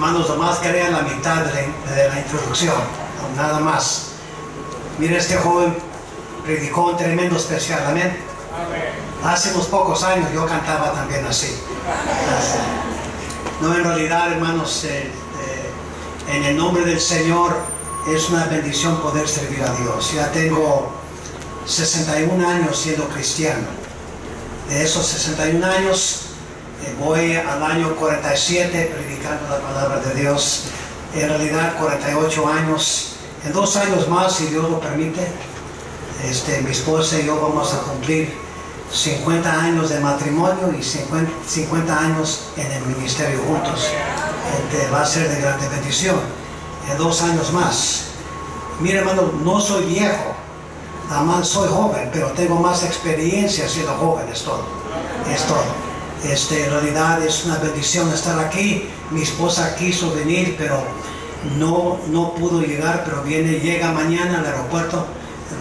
Hermanos, nomás quería la mitad de la introducción, nada más. Mira, este joven predicó un tremendo especial, amén. Hace unos pocos años yo cantaba también así. No, en realidad, hermanos, en el nombre del Señor es una bendición poder servir a Dios. Ya tengo 61 años siendo cristiano. De esos 61 años, voy al año 47 predicando la palabra de Dios. En realidad 48 años. En 2 años más, si Dios lo permite, mi esposa y yo vamos a cumplir 50 años de matrimonio y 50 años en el ministerio juntos. Va a ser de grande bendición. En 2 años más. Mira, hermano, no soy viejo, nada más soy joven, pero tengo más experiencia siendo joven, es todo. Es todo. En realidad es una bendición estar aquí. Mi esposa quiso venir, pero no pudo llegar, pero llega mañana al aeropuerto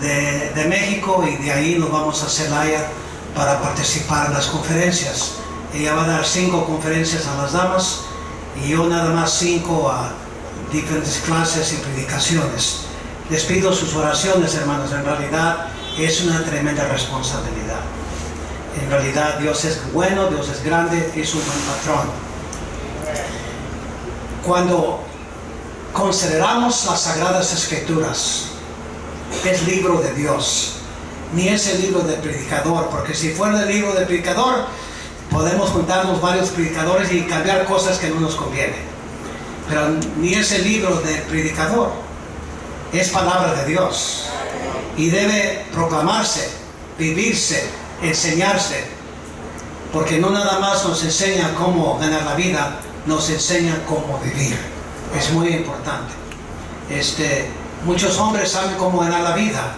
de México y de ahí nos vamos a Celaya para participar en las conferencias. Ella va a dar 5 conferencias a las damas y yo nada más 5 a diferentes clases y predicaciones. Les pido sus oraciones, hermanos. En realidad es una tremenda responsabilidad. En realidad Dios es bueno, Dios es grande, es un buen patrón. Cuando consideramos las Sagradas Escrituras, es libro de Dios, ni es el libro del predicador, porque si fuera el libro del predicador, podemos juntarnos varios predicadores y cambiar cosas que no nos convienen. Pero ni es el libro del predicador, es palabra de Dios y debe proclamarse, vivirse, enseñarse, porque no nada más nos enseña cómo ganar la vida, nos enseña cómo vivir. Es muy importante. Muchos hombres saben cómo ganar la vida,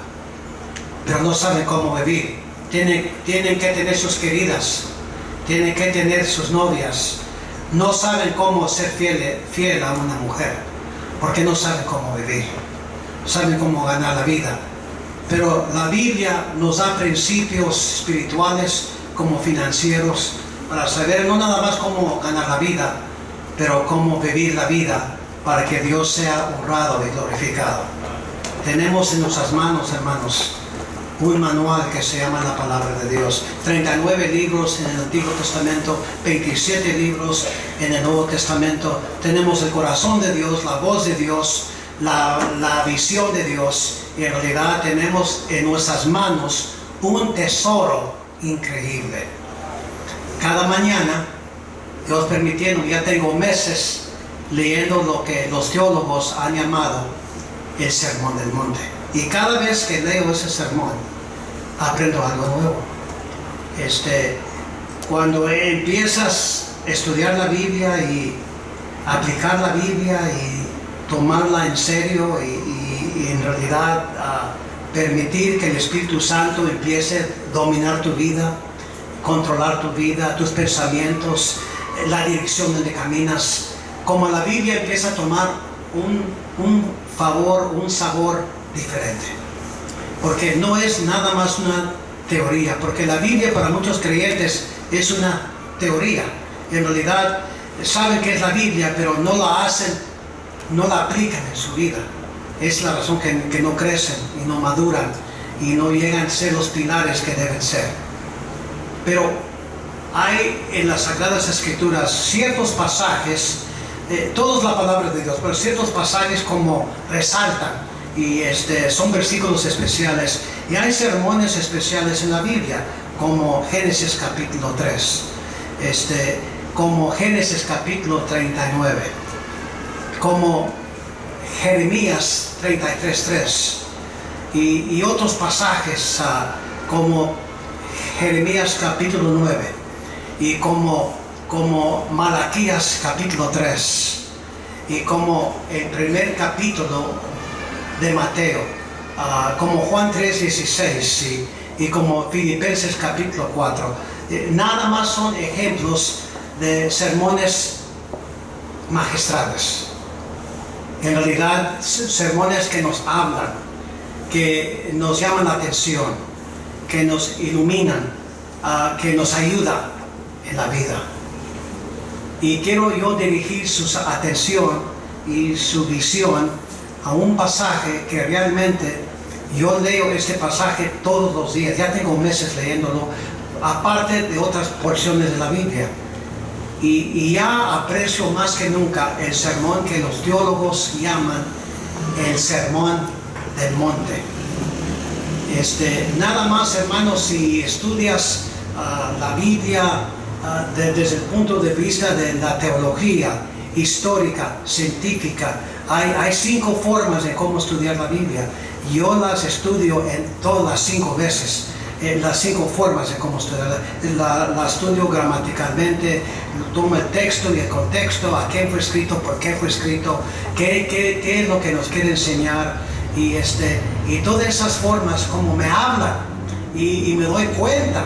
pero no saben cómo vivir. Tienen que tener sus queridas, tienen que tener sus novias. No saben cómo ser fiel a una mujer, porque no saben cómo vivir, saben cómo ganar la vida. Pero la Biblia nos da principios espirituales como financieros para saber no nada más cómo ganar la vida, pero cómo vivir la vida para que Dios sea honrado y glorificado. Tenemos en nuestras manos, hermanos, un manual que se llama la Palabra de Dios. 39 libros en el Antiguo Testamento, 27 libros en el Nuevo Testamento. Tenemos el corazón de Dios, la voz de Dios, la visión de Dios. Y en realidad tenemos en nuestras manos un tesoro increíble. Cada mañana, Dios permitiendo, ya tengo meses leyendo lo que los teólogos han llamado el Sermón del Monte. Y cada vez que leo ese sermón, aprendo algo nuevo. Cuando empiezas a estudiar la Biblia y aplicar la Biblia y tomarla en serio y en realidad permitir que el Espíritu Santo empiece a dominar tu vida, controlar tu vida, tus pensamientos, la dirección donde caminas, como la Biblia empieza a tomar un sabor diferente. Porque no es nada más una teoría, porque la Biblia para muchos creyentes es una teoría. En realidad saben que es la Biblia, pero no la hacen, no la aplican en su vida. Es la razón que no crecen y no maduran y no llegan a ser los pilares que deben ser. Pero hay en las Sagradas Escrituras ciertos pasajes, todos la palabra de Dios, pero ciertos pasajes como resaltan y son versículos especiales. Y hay sermones especiales en la Biblia, como Génesis capítulo 3, como Génesis capítulo 39, como Jeremías 33:3 y otros pasajes como Jeremías capítulo 9 y como Malaquías capítulo 3 y como el primer capítulo de Mateo, como Juan 3:16 y como Filipenses capítulo 4. Nada más son ejemplos de sermones magistrales. En realidad, sermones que nos hablan, que nos llaman la atención, que nos iluminan, que nos ayudan en la vida. Y quiero yo dirigir su atención y su visión a un pasaje que realmente yo leo este pasaje todos los días. Ya tengo meses leyéndolo, aparte de otras porciones de la Biblia. Y ya aprecio más que nunca el sermón que los teólogos llaman el sermón del monte. Nada más, hermanos, si estudias la Biblia desde el punto de vista de la teología histórica, científica, hay 5 formas de cómo estudiar la Biblia. Yo las estudio en todas las 5 veces. Las 5 formas de cómo estudiar. La estudio gramaticalmente, tomo el texto y el contexto, a qué fue escrito, por qué fue escrito, qué es lo que nos quiere enseñar, y todas esas formas como me hablan, y me doy cuenta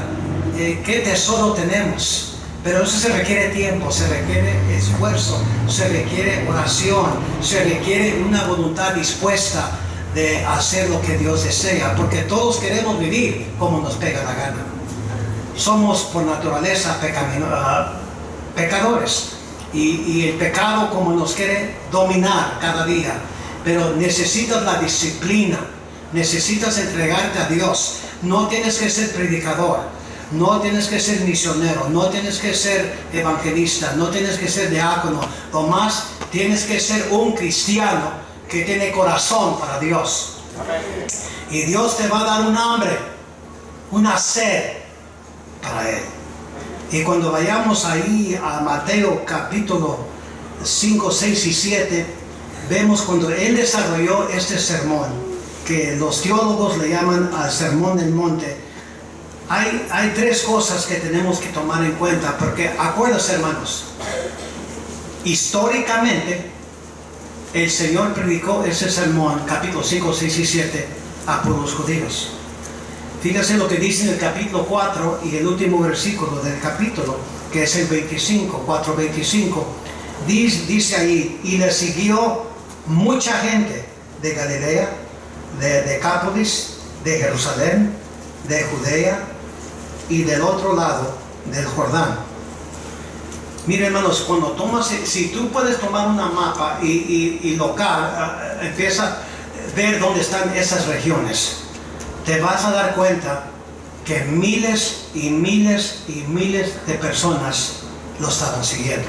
qué tesoro tenemos. Pero eso se requiere tiempo, se requiere esfuerzo, se requiere oración, se requiere una voluntad dispuesta de hacer lo que Dios desea, porque todos queremos vivir como nos pega la gana. Somos por naturaleza pecadores, y el pecado como nos quiere dominar cada día. Pero necesitas la disciplina, necesitas entregarte a Dios. No tienes que ser predicador, no tienes que ser misionero, no tienes que ser evangelista, no tienes que ser diácono. Lo más, tienes que ser un cristiano que tiene corazón para Dios. Y Dios te va a dar un hambre, una sed para Él. Y cuando vayamos ahí a Mateo capítulo 5, 6 y 7, vemos cuando Él desarrolló este sermón, que los teólogos le llaman al sermón del monte. Hay 3 cosas que tenemos que tomar en cuenta, porque acuérdense, hermanos, históricamente el Señor predicó ese sermón, capítulo 5, 6 y 7, a pueblos judíos. Fíjense lo que dice en el capítulo 4 y el último versículo del capítulo, que es el 25, 4:25. Dice ahí: y le siguió mucha gente de Galilea, de Decápolis, de Jerusalén, de Judea y del otro lado del Jordán. Miren, hermanos, cuando tomas, si tú puedes tomar una mapa y local, empieza a ver dónde están esas regiones, te vas a dar cuenta que miles y miles y miles de personas lo estaban siguiendo.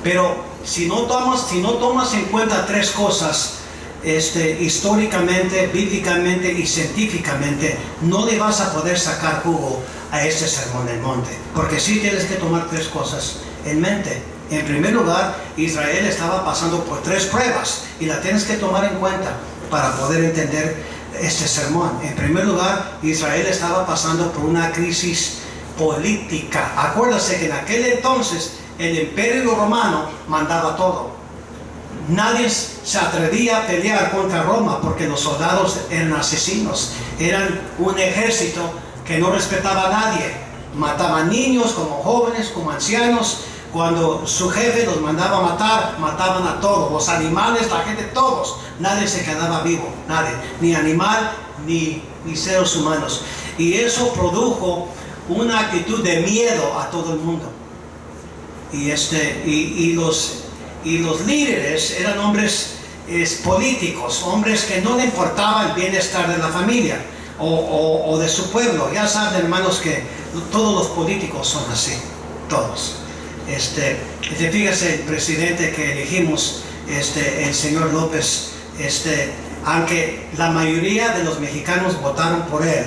Pero si no tomas en cuenta 3 cosas, históricamente, bíblicamente y científicamente, no le vas a poder sacar jugo a este sermón del monte, porque sí tienes que tomar 3 cosas en mente. En primer lugar, Israel estaba pasando por 3 pruebas y la tienes que tomar en cuenta para poder entender este sermón. En primer lugar, Israel estaba pasando por una crisis política. Acuérdate que en aquel entonces el imperio romano mandaba todo. Nadie se atrevía a pelear contra Roma porque los soldados eran asesinos, eran un ejército que no respetaba a nadie, mataban niños como jóvenes, como ancianos. Cuando su jefe los mandaba a matar, mataban a todos, los animales, la gente, todos. Nadie se quedaba vivo, nadie, ni animal, ni seres humanos. Y eso produjo una actitud de miedo a todo el mundo. Y los líderes eran hombres políticos, hombres que no le importaba el bienestar de la familia o de su pueblo. Ya saben, hermanos, que todos los políticos son así, todos. Fíjese, el presidente que elegimos, el señor López, aunque la mayoría de los mexicanos votaron por él,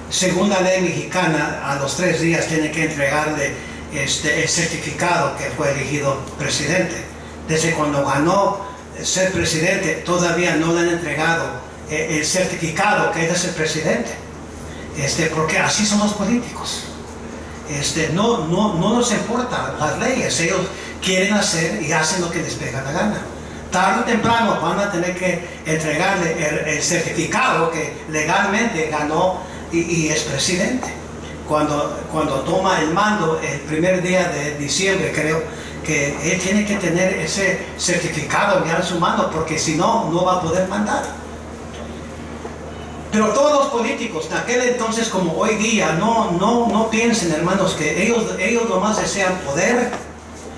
según la ley mexicana, a los 3 días tiene que entregarle el certificado que fue elegido presidente. Desde cuando ganó ser presidente, todavía no le han entregado el certificado que es de ser presidente, porque así son los políticos. No nos importa las leyes, ellos quieren hacer y hacen lo que les pega la gana. Tarde o temprano van a tener que entregarle el certificado que legalmente ganó y es presidente. Cuando toma el mando el primer día de diciembre, creo que él tiene que tener ese certificado ya en su mano, porque si no, no va a poder mandar. Pero todos los políticos de aquel entonces como hoy día no piensen, hermanos, que ellos nomás desean poder,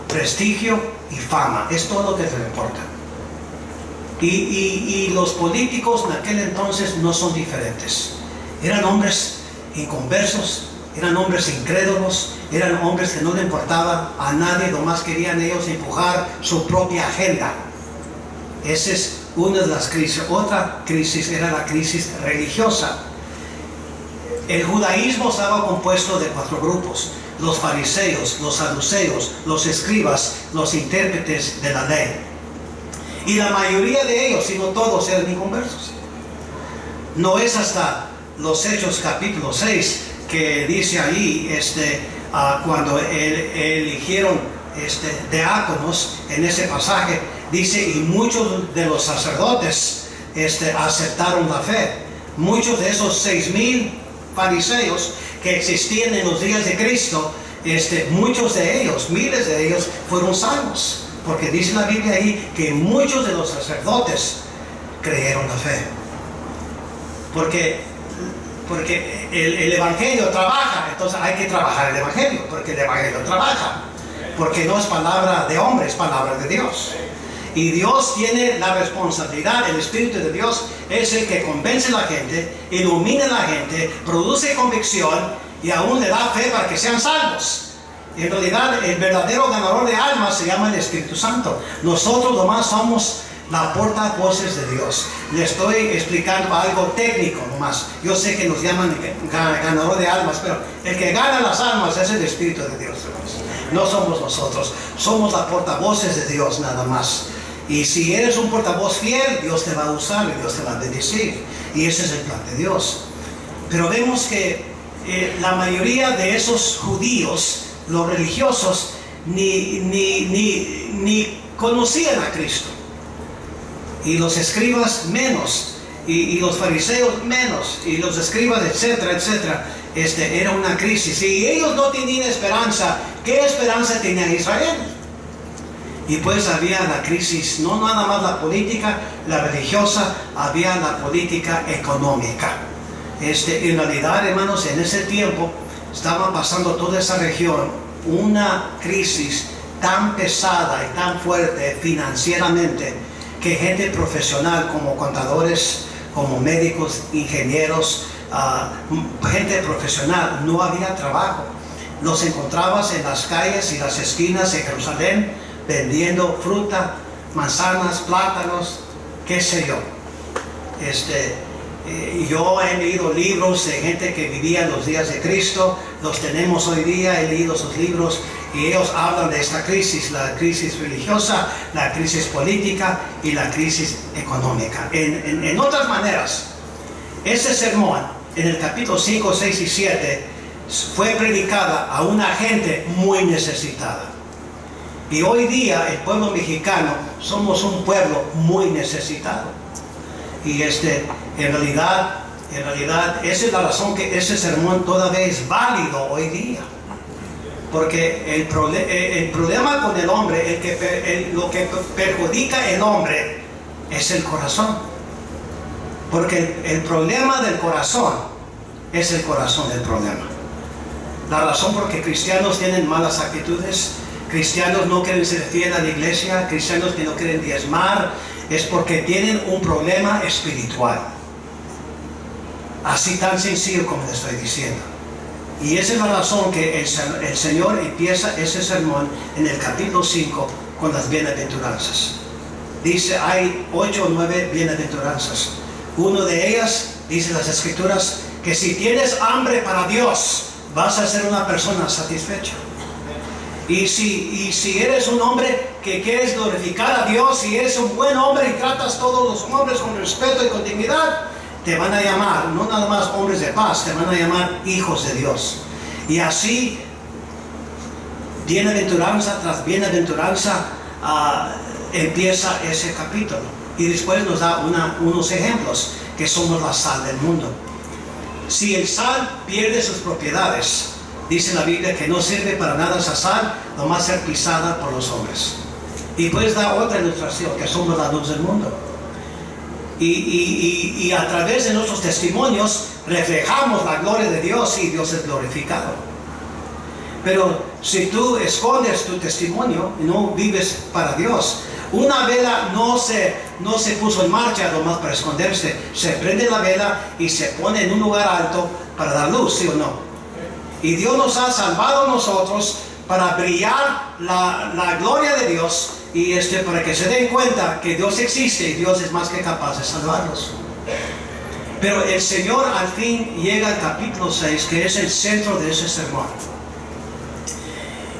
prestigio y fama. Es todo lo que les importa. Y los políticos en aquel entonces no son diferentes. Eran hombres inconversos, eran hombres incrédulos, eran hombres que no le importaba a nadie, nomás querían ellos empujar su propia agenda. Esa es una de las crisis. Otra crisis era la crisis religiosa. El judaísmo estaba compuesto de 4 grupos: los fariseos, los saduceos, los escribas, los intérpretes de la ley. Y la mayoría de ellos, si no todos, eran inconversos. No es hasta los Hechos capítulo 6 que dice ahí, cuando eligieron diáconos, en ese pasaje dice, y muchos de los sacerdotes aceptaron la fe. Muchos de esos 6,000 fariseos que existían en los días de Cristo, muchos de ellos, miles de ellos, fueron salvos. Porque dice la Biblia ahí que muchos de los sacerdotes creyeron la fe. Porque el Evangelio trabaja, entonces hay que trabajar el Evangelio, porque el Evangelio trabaja. Porque no es palabra de hombre, es palabra de Dios. Y Dios tiene la responsabilidad, el Espíritu de Dios es el que convence a la gente, ilumina a la gente, produce convicción y aún le da fe para que sean salvos. En realidad, el verdadero ganador de almas se llama el Espíritu Santo. Nosotros nomás somos la portavoces de Dios. Le estoy explicando algo técnico nomás. Yo sé que nos llaman ganador de almas, pero el que gana las almas es el Espíritu de Dios, hermanos. No somos nosotros. Somos la portavoces de Dios nada más. Y si eres un portavoz fiel, Dios te va a usar y Dios te va a bendecir. Y ese es el plan de Dios. Pero vemos que la mayoría de esos judíos, los religiosos, ni conocían a Cristo. Y los escribas menos, y los fariseos menos, y los escribas, etcétera, etcétera. Era una crisis. Y ellos no tenían esperanza. ¿Qué esperanza tenía Israel? Y pues había la crisis, no nada más la política, la religiosa, había la política económica. En realidad, hermanos, en ese tiempo estaba pasando toda esa región una crisis tan pesada y tan fuerte financieramente que gente profesional como contadores, como médicos, ingenieros, gente profesional, no había trabajo. Los encontrabas en las calles y las esquinas de Jerusalén vendiendo fruta, manzanas, plátanos, qué sé yo. Yo he leído libros de gente que vivía en los días de Cristo, los tenemos hoy día, he leído sus libros y ellos hablan de esta crisis, la crisis religiosa, la crisis política y la crisis económica. En otras maneras, este sermón en el capítulo 5, 6 y 7 fue predicada a una gente muy necesitada. Y hoy día el pueblo mexicano somos un pueblo muy necesitado. Y en realidad esa es la razón que ese sermón todavía es válido hoy día. Porque el problema con el hombre, lo que perjudica el hombre es el corazón. Porque el problema del corazón es el corazón del problema. La razón por que cristianos tienen malas actitudes, cristianos no quieren ser fieles a la iglesia, cristianos que no quieren diezmar, es porque tienen un problema espiritual. Así tan sencillo como le estoy diciendo. Y esa es la razón que el Señor empieza ese sermón en el capítulo 5 con las bienaventuranzas. Dice, hay 8 o 9 bienaventuranzas. Una de ellas, dice las Escrituras, que si tienes hambre para Dios, vas a ser una persona satisfecha. Y si eres un hombre que quieres glorificar a Dios, si eres un buen hombre y tratas a todos los hombres con respeto y con dignidad, te van a llamar, no nada más hombres de paz, te van a llamar hijos de Dios. Y así, bienaventuranza tras bienaventuranza, empieza ese capítulo. Y después nos da unos ejemplos, que somos la sal del mundo. Si el sal pierde sus propiedades, dice la Biblia que no sirve para nada esa sal, nomás ser pisada por los hombres. Y pues da otra ilustración, que somos la luz del mundo. y a través de nuestros testimonios reflejamos la gloria de Dios y Dios es glorificado. Pero si tú escondes tu testimonio y no vives para Dios, una vela no se puso en marcha nomás para esconderse. Se prende la vela y se pone en un lugar alto para dar luz, ¿sí o no? Y Dios nos ha salvado a nosotros para brillar la gloria de Dios y para que se den cuenta que Dios existe y Dios es más que capaz de salvarlos. Pero el Señor al fin llega al capítulo 6, que es el centro de ese sermón,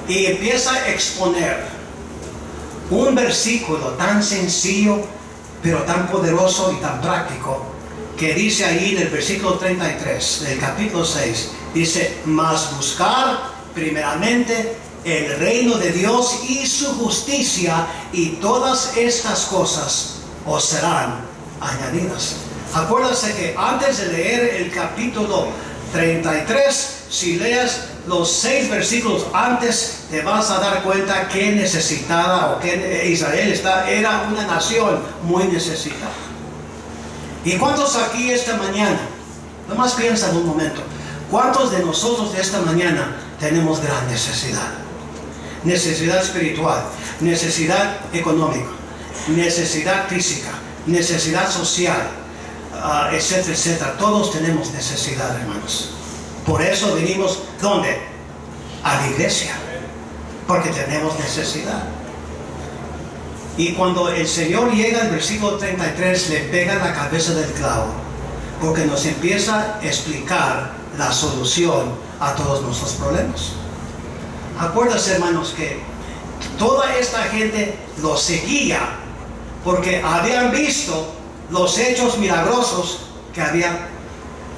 y empieza a exponer un versículo tan sencillo, pero tan poderoso y tan práctico, que dice ahí en el versículo 33 del capítulo 6, dice: mas buscar primeramente el reino de Dios y su justicia, y todas estas cosas os serán añadidas. Acuérdense que antes de leer el capítulo 33, si lees los 6 versículos antes, te vas a dar cuenta que necesitada, o que Israel era una nación muy necesitada. ¿Y cuántos aquí esta mañana? Nomás piensa en un momento. ¿Cuántos de nosotros de esta mañana tenemos gran necesidad? Necesidad espiritual, necesidad económica, necesidad física, necesidad social, etcétera, etcétera. Todos tenemos necesidad, hermanos. Por eso venimos, ¿dónde? A la iglesia, porque tenemos necesidad. Y cuando el Señor llega al versículo 33, le pega la cabeza del clavo, porque nos empieza a explicar la solución a todos nuestros problemas. Acuérdense, hermanos, que toda esta gente lo seguía porque habían visto los hechos milagrosos que había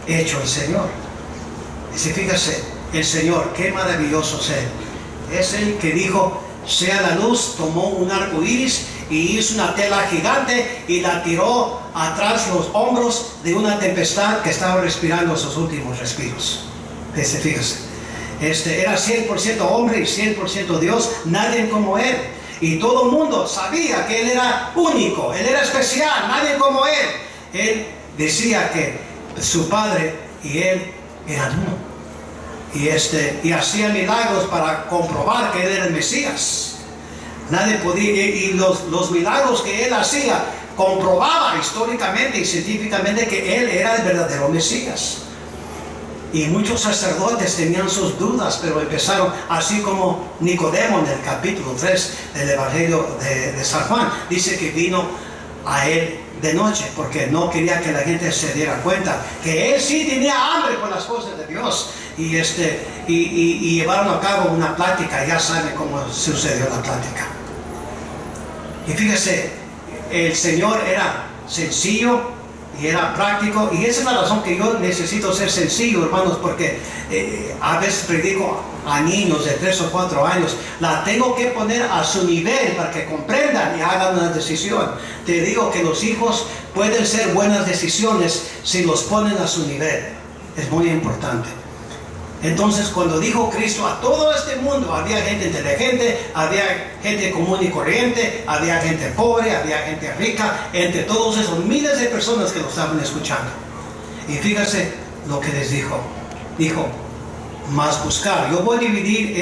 hecho el Señor. Y si fíjese, el Señor, qué maravilloso es Él. Es Él que dijo: sea la luz, tomó un arco iris y hizo una tela gigante y la tiró atrás los hombros de una tempestad que estaba respirando sus últimos respiros. Fíjese, era 100% hombre y 100% Dios, nadie como Él. Y todo el mundo sabía que Él era único, Él era especial, nadie como Él. Él decía que su Padre y Él eran uno. Y hacía milagros para comprobar que Él era el Mesías. Nadie podía, y los milagros que Él hacía comprobaba históricamente y científicamente que Él era el verdadero Mesías. Y muchos sacerdotes tenían sus dudas, pero empezaron, así como Nicodemo en el capítulo 3 del Evangelio de San Juan, dice que vino a Él de noche, porque no quería que la gente se diera cuenta que Él sí tenía hambre por las cosas de Dios. Y llevaron a cabo una plática, ya saben cómo sucedió la plática. Y fíjese, el Señor era sencillo y era práctico, y esa es la razón que yo necesito ser sencillo, hermanos, porque a veces predico a niños de 3 o 4 años, la tengo que poner a su nivel para que comprendan y hagan una decisión. Te digo que los hijos pueden ser buenas decisiones si los ponen a su nivel, es muy importante. Entonces, cuando dijo Cristo a todo este mundo, había gente inteligente, había gente común y corriente, había gente pobre, había gente rica, entre todos esos miles de personas que lo estaban escuchando. Y fíjase lo que les dijo. Dijo: más buscar. Yo voy a dividir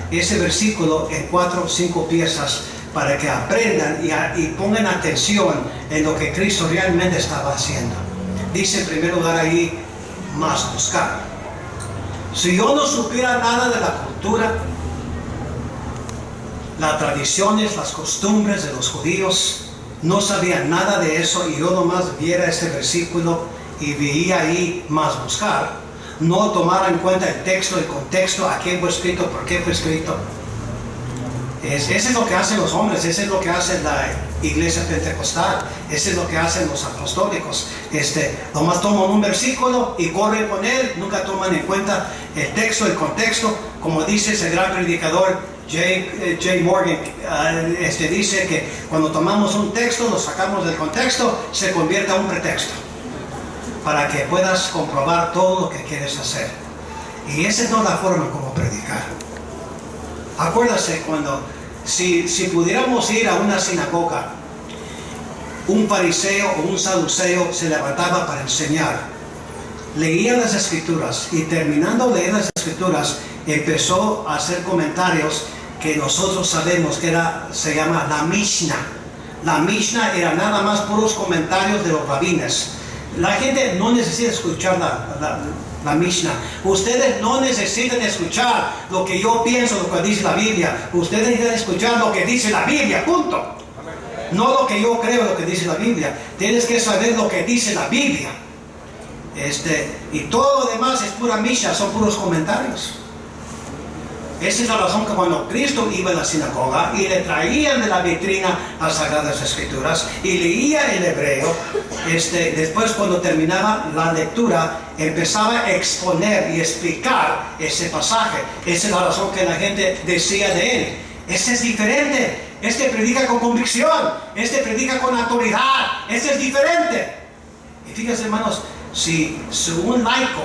ese versículo en 4 o 5 piezas para que aprendan y pongan atención en lo que Cristo realmente estaba haciendo. Dice en primer lugar ahí: más buscar. Si yo no supiera nada de la cultura, las tradiciones, las costumbres de los judíos, no sabía nada de eso, y yo nomás viera este versículo y veía ahí más buscar, no tomara en cuenta el texto, el contexto, a quién fue escrito, por qué fue escrito. Ese es lo que hacen los hombres, ese es lo que hace la iglesia pentecostal, ese es lo que hacen los apostólicos. Nomás toman un versículo y corren con él, nunca toman en cuenta el texto, el contexto. Como dice ese gran predicador J. Morgan, dice que cuando tomamos un texto, lo sacamos del contexto, se convierte en un pretexto para que puedas comprobar todo lo que quieres hacer. Y esa no es la forma como predicar. Acuérdase, si pudiéramos ir a una sinagoga un fariseo o un saduceo se levantaba para enseñar. Leía las escrituras y terminando de leer las escrituras empezó a hacer comentarios que nosotros sabemos que se llama la Mishnah. La Mishnah era nada más puros comentarios de los rabines. La gente no necesita escuchar la Mishnah. Ustedes no necesitan escuchar lo que yo pienso, lo que dice la Biblia. Ustedes necesitan escuchar lo que dice la Biblia, punto. No lo que yo creo, lo que dice la Biblia. Tienes que saber lo que dice la Biblia. Y todo lo demás es pura Mishnah, son puros comentarios. Esa es la razón que cuando Cristo iba a la sinagoga y le traían de la vitrina las Sagradas Escrituras y leía el hebreo, después cuando terminaba la lectura empezaba a exponer y explicar ese pasaje. Esa es la razón que la gente decía de él: ese es diferente, este predica con convicción, este predica con autoridad, este es diferente. Y fíjense, hermanos, si un laico,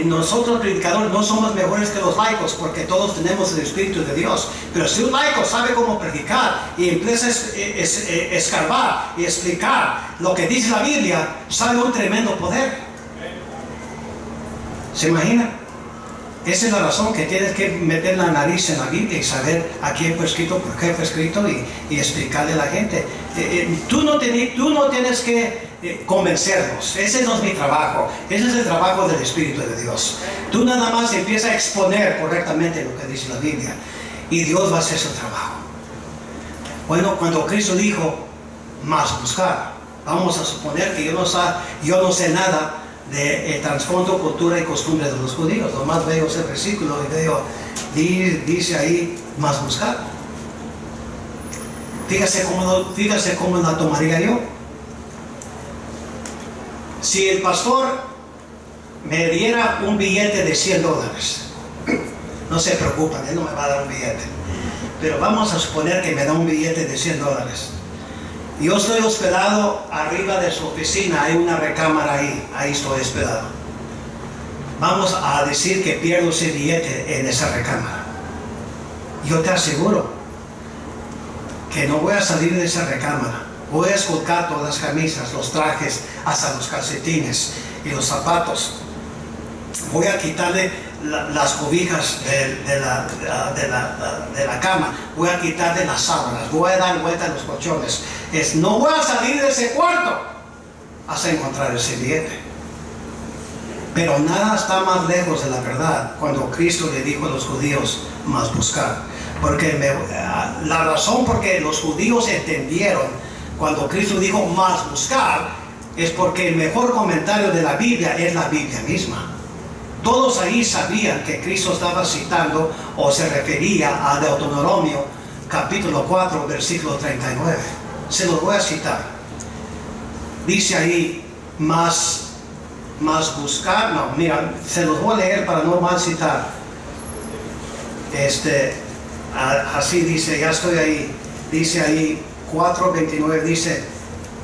nosotros predicadores no somos mejores que los laicos porque todos tenemos el Espíritu de Dios, pero si un laico sabe cómo predicar y empieza a escarbar y explicar lo que dice la Biblia, sale un tremendo poder. ¿Se imagina? Esa es la razón que tienes que meter la nariz en la Biblia y saber a quién fue escrito, por qué fue escrito y explicarle a la gente. Tú no tienes que convencernos. Ese no es mi trabajo. Ese es el trabajo del Espíritu de Dios. Tú nada más empiezas a exponer correctamente lo que dice la Biblia y Dios va a hacer su trabajo. Bueno, cuando Cristo dijo más buscar, vamos a suponer que yo no sé nada de trasfondo, cultura y costumbre de los judíos. Nomás veo ese versículo y veo, dice ahí más buscar. Fíjese cómo la tomaría yo. Si el pastor me diera un billete de $100, no se preocupen, él no me va a dar un billete, pero vamos a suponer que me da un billete de $100. Yo estoy hospedado arriba de su oficina, hay una recámara ahí estoy hospedado. Vamos a decir que pierdo ese billete en esa recámara. Yo te aseguro que no voy a salir de esa recámara. Voy a escoltar todas las camisas, los trajes, hasta los calcetines y los zapatos. Voy a quitarle las cobijas de la cama. Voy a quitarle las sábanas. Voy a dar vuelta a los colchones. No voy a salir de ese cuarto hasta encontrar ese billete. Pero nada está más lejos de la verdad cuando Cristo le dijo a los judíos más buscar. Porque la razón por que los judíos entendieron cuando Cristo dijo más buscar es porque el mejor comentario de la Biblia es la Biblia misma. Todos ahí sabían que Cristo estaba citando o se refería a Deuteronomio capítulo 4 versículo 39. Se los voy a citar. Dice ahí más buscar. No, mira, se los voy a leer para no mal citar. Así dice, ya estoy ahí. Dice ahí 4:29, dice: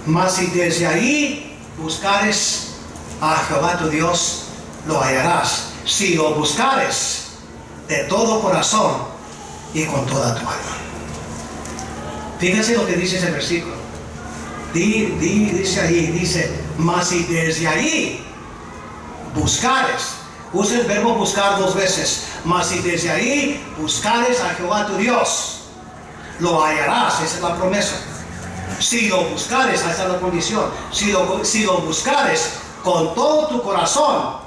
mas si desde ahí buscares a Jehová tu Dios, lo hallarás, si lo buscares de todo corazón y con toda tu alma. Fíjense lo que dice ese versículo. Dice ahí, dice: mas si desde ahí buscares. Usa el verbo buscar 2 veces. Mas si desde ahí buscares a Jehová tu Dios, lo hallarás. Esa es la promesa. Si lo buscares, esa es la condición. Si lo buscares con todo tu corazón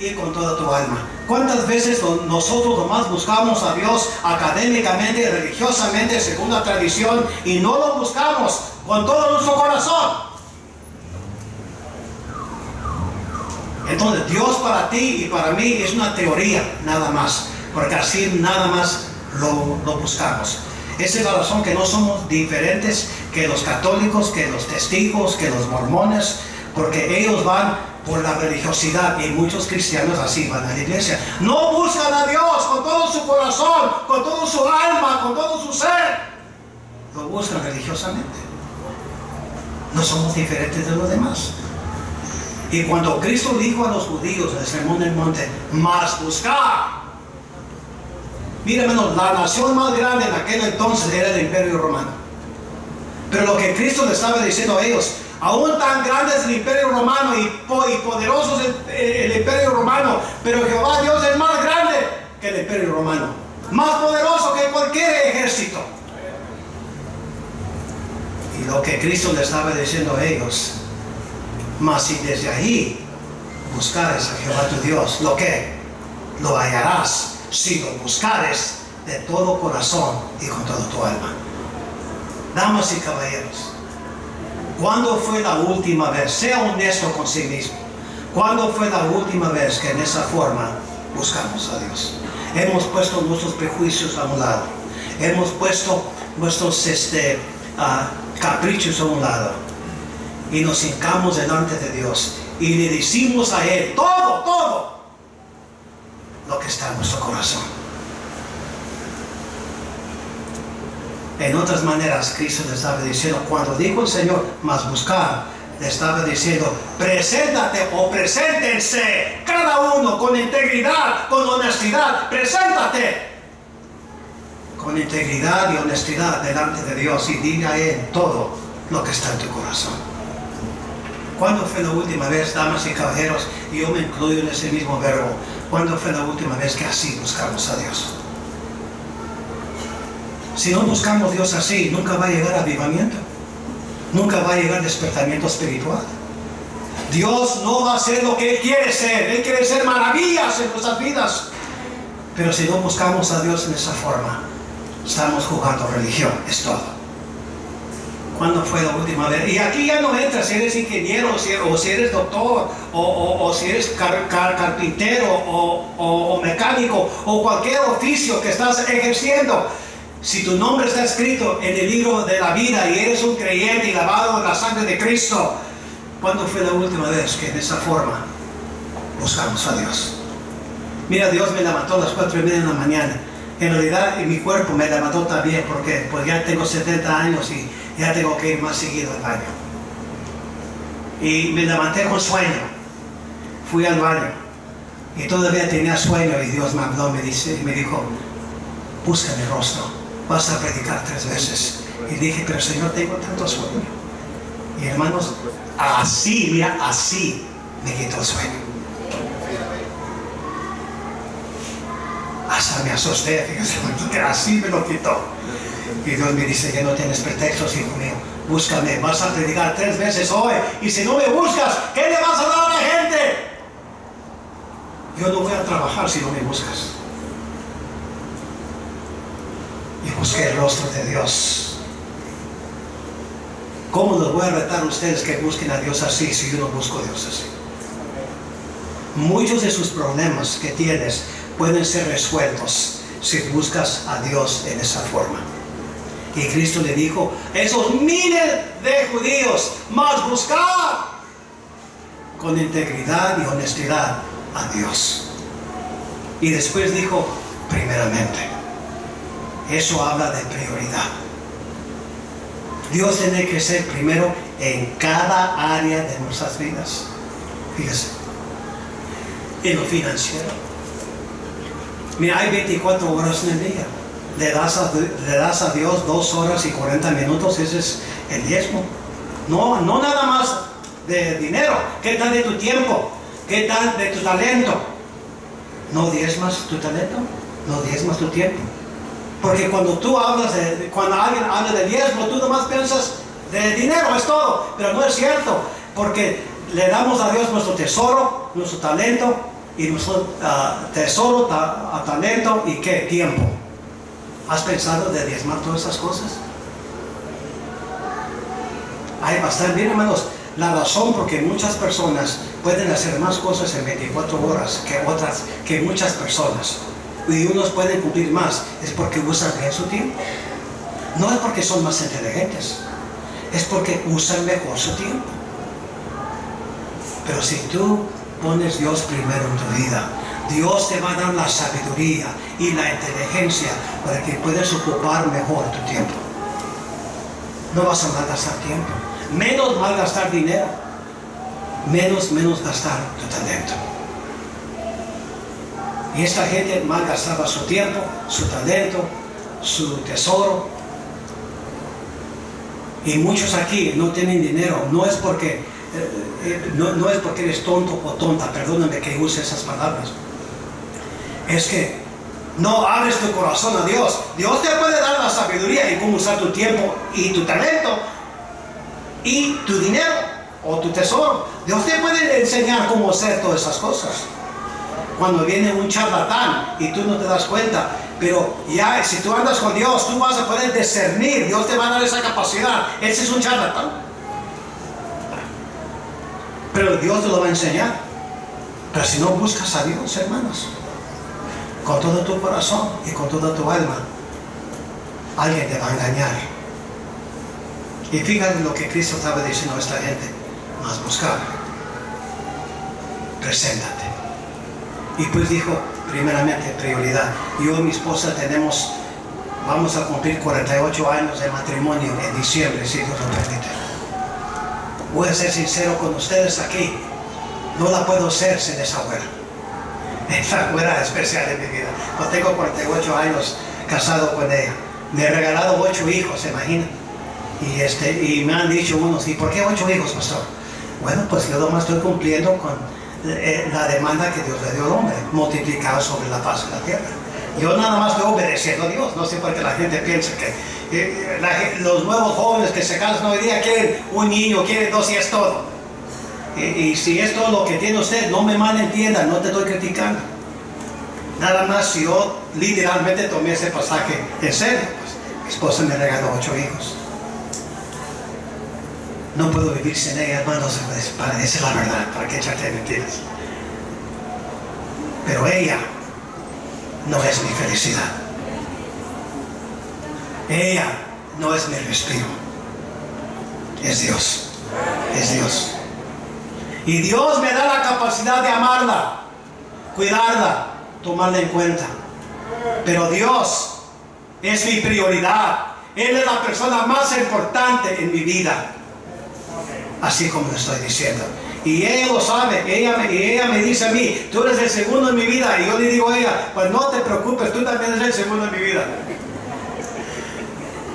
y con toda tu alma. ¿Cuántas veces nosotros nomás buscamos a Dios académicamente, religiosamente, según la tradición, y no lo buscamos con todo nuestro corazón? Entonces Dios para ti y para mí es una teoría nada más, porque así nada más lo buscamos. Esa es la razón que no somos diferentes que los católicos, que los testigos, que los mormones, porque ellos van por la religiosidad y muchos cristianos así van a la iglesia. No buscan a Dios con todo su corazón, con todo su alma, con todo su ser. Lo buscan religiosamente. No somos diferentes de los demás. Y cuando Cristo dijo a los judíos en el Sermón del Monte, más buscar. Mira, hermanos, la nación más grande en aquel entonces era el Imperio Romano. Pero lo que Cristo le estaba diciendo a ellos, aún tan grande es el imperio romano y poderoso es el imperio romano, pero Jehová Dios es más grande que el imperio romano, más poderoso que cualquier ejército. Y lo que Cristo le estaba diciendo a ellos, mas si desde ahí buscares a Jehová tu Dios, ¿lo que? Lo hallarás si lo buscares de todo corazón y con toda tu alma. Damas y caballeros, ¿cuándo fue la última vez? Sea honesto con sí mismo. ¿Cuándo fue la última vez que en esa forma buscamos a Dios? Hemos puesto nuestros prejuicios a un lado. Hemos puesto nuestros caprichos a un lado. Y nos hincamos delante de Dios. Y le decimos a Él todo lo que está en nuestro corazón. En otras maneras, Cristo le estaba diciendo, cuando dijo el Señor, mas buscar, le estaba diciendo, preséntate o preséntense cada uno con integridad, con honestidad, preséntate con integridad y honestidad delante de Dios y diga a Él todo lo que está en tu corazón. ¿Cuándo fue la última vez, damas y caballeros, y yo me incluyo en ese mismo verbo, cuándo fue la última vez que así buscamos a Dios? Si no buscamos a Dios así, nunca va a llegar avivamiento. Nunca va a llegar despertamiento espiritual. Dios no va a ser lo que Él quiere ser. Él quiere ser maravillas en nuestras vidas. Pero si no buscamos a Dios en esa forma, estamos jugando religión. Es todo. ¿Cuándo fue la última vez? Y aquí ya no entra si eres ingeniero, o si eres doctor, o si eres carpintero, o mecánico, o cualquier oficio que estás ejerciendo. Si tu nombre está escrito en el libro de la vida y eres un creyente y lavado en la sangre de Cristo, ¿cuándo fue la última vez que de esa forma buscamos a Dios? Mira, Dios me levantó a las 4:30 de la mañana. En realidad, mi cuerpo me levantó también porque pues ya tengo 70 años y ya tengo que ir más seguido al baño. Y me levanté con sueño. Fui al baño y todavía tenía sueño y Dios me habló, me dijo, busca mi rostro. Vas a predicar 3 veces. Y dije, pero Señor, tengo tanto sueño. Y hermanos, así, mira, así me quitó el sueño. Hasta me asusté, fíjate, así me lo quitó. Y Dios me dice, ya no tienes pretextos, hijo mío. Búscame, vas a predicar 3 veces hoy. Y si no me buscas, ¿qué le vas a dar a la gente? Yo no voy a trabajar si no me buscas. Y busqué el rostro de Dios. ¿Cómo los voy a retar a ustedes que busquen a Dios así si yo no busco a Dios así? Muchos de sus problemas que tienes pueden ser resueltos si buscas a Dios en esa forma. Y Cristo le dijo, esos miles de judíos, más buscar con integridad y honestidad a Dios. Y después dijo, primeramente. Eso habla de prioridad. Dios tiene que ser primero en cada área de nuestras vidas. Fíjese. En lo financiero. Mira, hay 24 horas en el día. Le das a Dios 2 horas y 40 minutos. Ese es el diezmo. No nada más de dinero. ¿Qué tal de tu tiempo? ¿Qué tal de tu talento? ¿No diezmas tu talento? ¿No diezmas tu tiempo? Porque cuando alguien habla de diezmo, tú nomás piensas de dinero, es todo. Pero no es cierto, porque le damos a Dios nuestro tesoro, nuestro talento, y nuestro tesoro, talento y ¿qué? Tiempo. ¿Has pensado de diezmar todas esas cosas? Hay bastante, bien hermanos, la razón por que muchas personas pueden hacer más cosas en 24 horas que muchas personas. Y unos pueden cumplir más, es porque usan bien su tiempo. No es porque son más inteligentes, es porque usan mejor su tiempo. Pero si tú pones Dios primero en tu vida, Dios te va a dar la sabiduría y la inteligencia para que puedas ocupar mejor tu tiempo. No vas a malgastar tiempo, menos malgastar dinero, menos gastar tu talento. Y esta gente malgastaba su tiempo, su talento, su tesoro. Y muchos aquí no tienen dinero, no es porque no es porque eres tonto o tonta, perdóname que use esas palabras. Es que no abres tu corazón a Dios. Dios te puede dar la sabiduría en cómo usar tu tiempo y tu talento y tu dinero o tu tesoro. Dios te puede enseñar cómo hacer todas esas cosas. Cuando viene un charlatán y tú no te das cuenta, pero ya si tú andas con Dios, tú vas a poder discernir. Dios te va a dar esa capacidad. Ese es un charlatán, pero Dios te lo va a enseñar. Pero si no buscas a Dios, hermanos, con todo tu corazón y con toda tu alma, alguien te va a engañar. Y fíjate lo que Cristo estaba diciendo a esta gente: más buscar, preséntate. Y pues dijo, primeramente, prioridad. Yo y mi esposa vamos a cumplir 48 años de matrimonio en diciembre, si Dios lo permite. Voy a ser sincero con ustedes aquí, no la puedo hacer sin esa güera. Esa güera especial en mi vida. Yo tengo 48 años casado con ella. Me he regalado 8 hijos, ¿se imaginan? Y me han dicho unos, ¿y por qué 8 hijos, pastor? Bueno, pues yo nomás estoy cumpliendo con la demanda que Dios le dio al hombre, multiplicado sobre la faz de la tierra. Yo nada más estoy obedeciendo a Dios. No sé por qué la gente piensa que los nuevos jóvenes que se casan hoy día quieren un niño, quieren 2 y es todo. Y si es todo lo que tiene usted, no me malentienda, no te estoy criticando. Nada más si yo literalmente tomé ese pasaje en serio, pues mi esposa me regaló 8 hijos. No puedo vivir sin ella, hermanos, para decir la verdad, para que echarte mentiras. Pero ella no es mi felicidad. Ella no es mi respiro. Es Dios. Es Dios. Y Dios me da la capacidad de amarla, cuidarla, tomarla en cuenta. Pero Dios es mi prioridad. Él es la persona más importante en mi vida. Así como lo estoy diciendo. Y ella lo sabe. Ella me dice a mí, tú eres el segundo en mi vida. Y yo le digo a ella, pues no te preocupes, tú también eres el segundo en mi vida.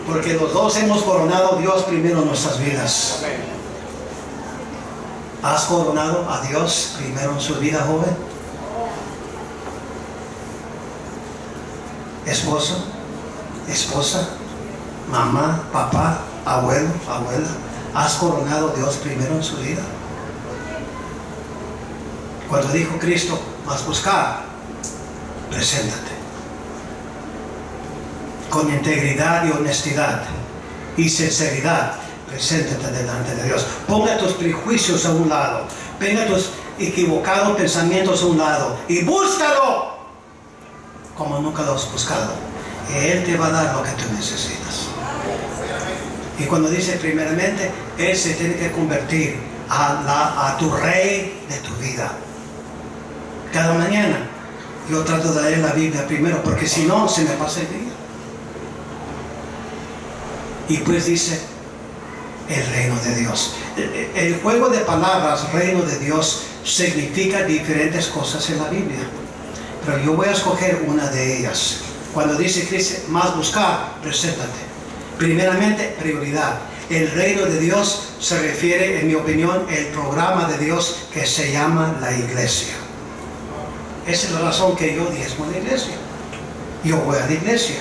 Porque los dos hemos coronado a Dios primero en nuestras vidas. ¿Has coronado a Dios primero en su vida, joven? Esposo, esposa, mamá, papá, abuelo, abuela. ¿Has coronado a Dios primero en su vida? Cuando dijo Cristo, vas a buscar, preséntate. Con integridad y honestidad y sinceridad, preséntate delante de Dios. Ponga tus prejuicios a un lado. Ponga tus equivocados pensamientos a un lado. Y búscalo como nunca lo has buscado. Y Él te va a dar lo que tú necesitas. Y cuando dice primeramente, Él se tiene que convertir a tu rey de tu vida. Cada mañana yo trato de leer la Biblia primero, porque si no, se me pasa el día. Y pues dice, el reino de Dios. El juego de palabras, reino de Dios, significa diferentes cosas en la Biblia. Pero yo voy a escoger una de ellas. Cuando dice Cristo, más buscar, preséntate. Primeramente, prioridad. El reino de Dios se refiere, en mi opinión, al programa de Dios que se llama la iglesia. Esa es la razón que yo diezmo en la iglesia. Yo voy a la iglesia.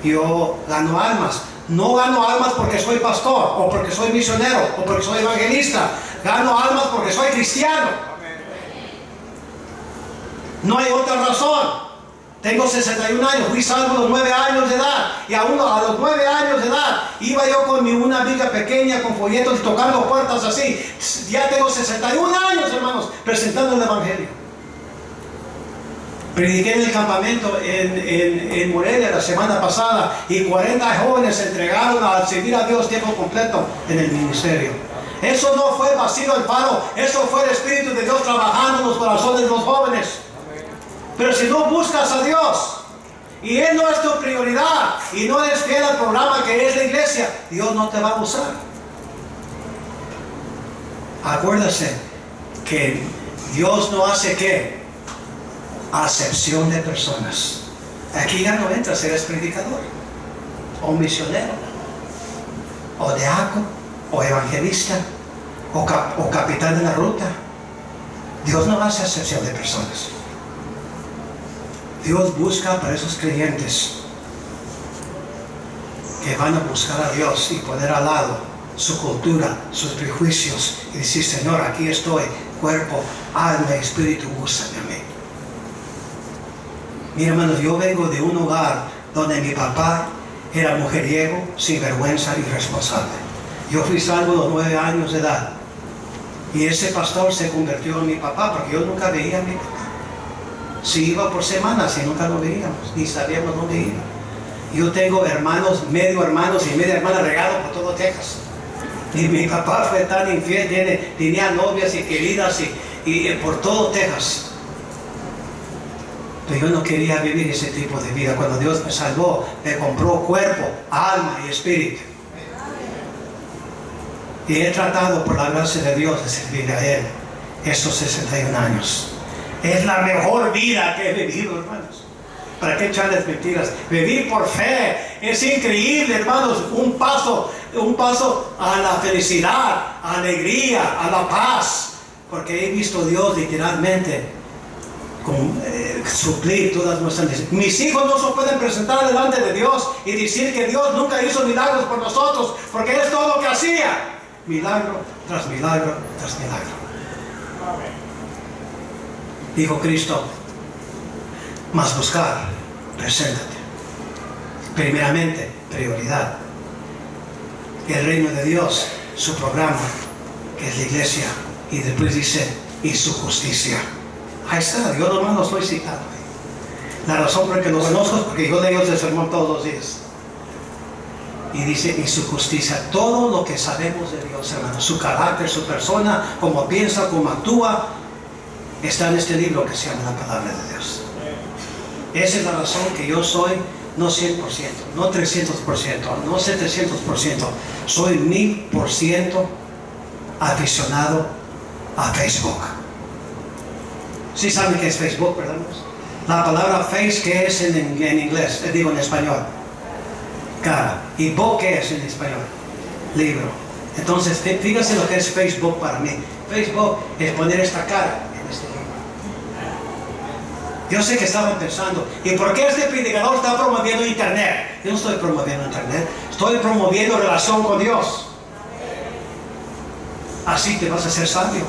Yo gano almas. No gano almas porque soy pastor, o porque soy misionero, o porque soy evangelista. Gano almas porque soy cristiano. No hay otra razón. Tengo 61 años, fui salvo a los 9 años de edad. Y aún a los 9 años de edad iba yo con una Biblia pequeña, con folletos y tocando puertas así. Ya tengo 61 años, hermanos, presentando el evangelio. Prediqué en el campamento en Morelia la semana pasada, y 40 jóvenes se entregaron a servir a Dios tiempo completo en el ministerio. Eso no fue vacío el palo, eso fue el Espíritu de Dios trabajando en los corazones de los jóvenes. Pero si no buscas a Dios y Él no es tu prioridad y no eres fiel al programa que es la iglesia, Dios no te va a usar. Acuérdase que Dios no hace ¿qué? Acepción de personas. Aquí ya no entras, eres predicador o misionero. o diácono, o evangelista, o capitán de la ruta. Dios no hace excepción de personas. Dios busca para esos creyentes que van a buscar a Dios y poner al lado su cultura, sus prejuicios y decir: Señor, aquí estoy, cuerpo, alma y espíritu, úsame a mí. Mira, hermanos, yo vengo de un hogar donde mi papá era mujeriego, sinvergüenza, irresponsable. Yo fui salvo a los 9 años de edad. Y ese pastor se convirtió en mi papá, porque yo nunca veía a mi papá. Si iba por semanas y nunca lo veíamos, ni sabíamos dónde iba. Yo tengo hermanos y media hermana regados por todo Texas. Y mi papá fue tan infiel, tenía novias y queridas y por todo Texas. Pero yo no quería vivir ese tipo de vida. Cuando Dios me salvó, me compró cuerpo, alma y espíritu. Y he tratado por la gracia de Dios de servirle a Él estos 61 años. Es la mejor vida que he vivido, hermanos. ¿Para qué echarles mentiras? Vivir por fe es increíble, hermanos. Un paso a la felicidad, a la alegría, a la paz. Porque he visto a Dios literalmente suplir todas nuestras necesidades. Mis hijos no se pueden presentar delante de Dios y decir que Dios nunca hizo milagros por nosotros, porque es todo lo que hacía. Milagro tras milagro tras milagro. Dijo Cristo: mas buscar, preséntate. Primeramente, prioridad. El reino de Dios, su programa, que es la iglesia. Y después dice: y su justicia. Ahí está, yo nomás lo estoy citando. La razón por que lo conozco es porque yo leo el sermón todos los días. Y dice: y su justicia. Todo lo que sabemos de Dios, hermano, su carácter, su persona, cómo piensa, cómo actúa, está en este libro que se llama la palabra de Dios. Esa es la razón que yo soy no 100%, no 300%, no 700%, soy 1000% aficionado a Facebook. ¿Sí saben qué es Facebook, verdad? La palabra face, ¿qué es en inglés? Digo en español. Cara. ¿Y book qué es en español? Libro. Entonces, fíjense lo que es Facebook para mí. Facebook es poner esta cara en este libro. Yo sé que estaban pensando: ¿y por qué este predicador está promoviendo Internet? Yo no estoy promoviendo Internet, estoy promoviendo relación con Dios. Así te vas a ser sabio,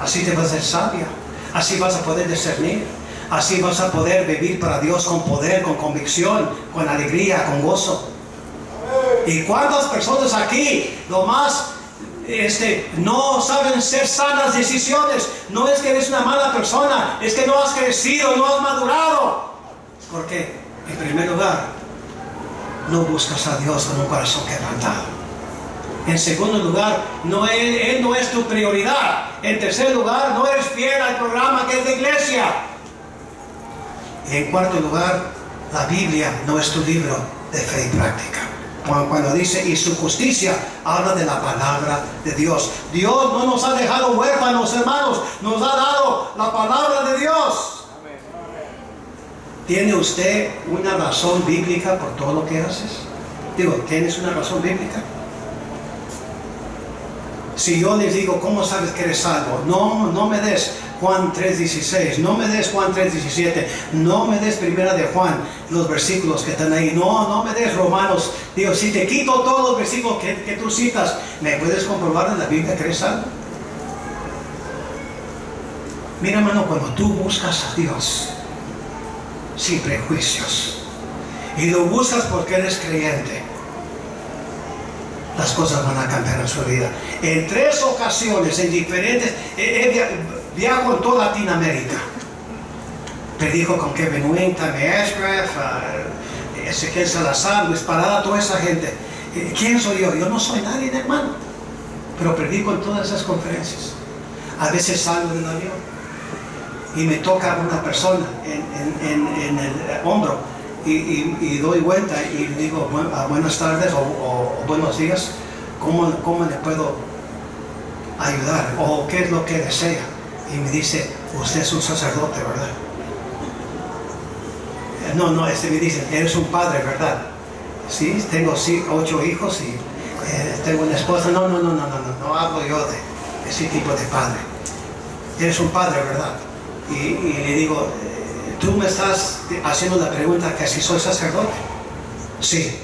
así te vas a ser sabia, así vas a poder discernir, así vas a poder vivir para Dios con poder, con convicción, con alegría, con gozo. ¿Y cuántas personas aquí nomás no saben hacer sanas decisiones? No es que eres una mala persona, es que no has crecido, no has madurado. Porque en primer lugar, no buscas a Dios con un corazón quebrantado. En segundo lugar, Él no es tu prioridad. En tercer lugar, no eres fiel al programa que es la iglesia. Y en cuarto lugar, la Biblia no es tu libro de fe y práctica. Cuando dice y su justicia, habla de la palabra de Dios. Dios no nos ha dejado huérfanos, hermanos, nos ha dado la palabra de Dios. ¿Tiene usted una razón bíblica por todo lo que haces? Digo, ¿tienes una razón bíblica? Si yo les digo: ¿cómo sabes que eres salvo? No me des Juan 3:16, no me des Juan 3:17, no me des Primera de Juan, los versículos que están ahí, no me des Romanos. Digo, si te quito todos los versículos que tú citas, ¿me puedes comprobar en la Biblia que eres salvo? Mira, hermano, cuando tú buscas a Dios sin prejuicios y lo buscas porque eres creyente, las cosas van a cambiar en su vida. En 3 ocasiones, en diferentes, viajo en toda Latinoamérica. Predico con Kevin Wynn, Tammy Ashcraft, Ezequiel Salazar, Luis Parada, toda esa gente. ¿Quién soy yo? Yo no soy nadie, hermano. Pero predico en todas esas conferencias. A veces salgo del avión y me toca una persona en el hombro. Y doy vuelta y digo: buenas tardes o buenos días, ¿cómo le puedo ayudar? ¿O qué es lo que desea? Y me dice: usted es un sacerdote, ¿verdad? No, me dice: eres un padre, ¿verdad? Sí, tengo 8 hijos y tengo una esposa. No hablo yo de ese tipo de padre. Eres un padre, ¿verdad? Y le digo, tú me estás haciendo la pregunta que si soy sacerdote. Sí,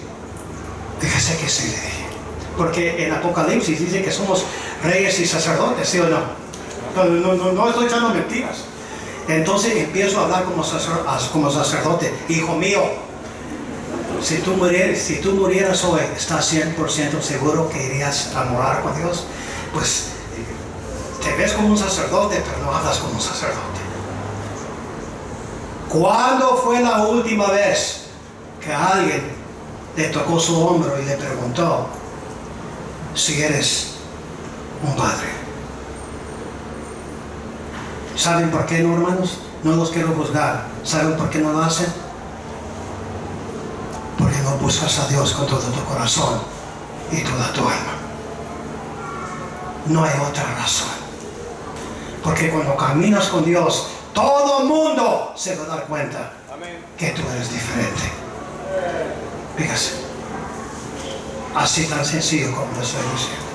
fíjese que sí, le dije. Porque en Apocalipsis dice que somos reyes y sacerdotes, ¿sí o no? No estoy echando mentiras. Entonces empiezo a hablar como sacerdote. Hijo mío, si tú murieras hoy, ¿estás 100% seguro que irías a morar con Dios? Pues te ves como un sacerdote, pero no hablas como un sacerdote. ¿Cuándo fue la última vez que alguien le tocó su hombro y le preguntó si eres un padre? ¿Saben por qué no, hermanos? No los quiero juzgar. ¿Saben por qué no lo hacen? Porque no buscas a Dios con todo tu corazón y toda tu alma. No hay otra razón. Porque cuando caminas con Dios, todo el mundo se va a dar cuenta que tú eres diferente. Fíjese. Así tan sencillo como lo estoy diciendo.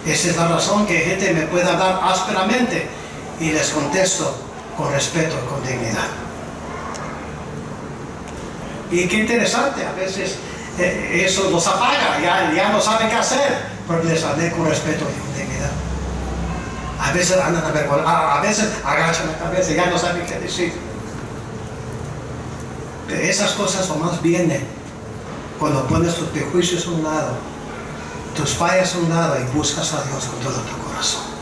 Esa es la razón que gente me puede hablar ásperamente y les contesto con respeto y con dignidad. Y qué interesante, a veces eso los apaga, ya no saben qué hacer, porque les hablé con respeto y con dignidad. A veces andan avergonzados, a veces agachan la cabeza y ya no saben qué decir. Pero esas cosas nomás vienen cuando pones tus prejuicios a un lado, tus fallas a un lado y buscas a Dios con todo tu corazón.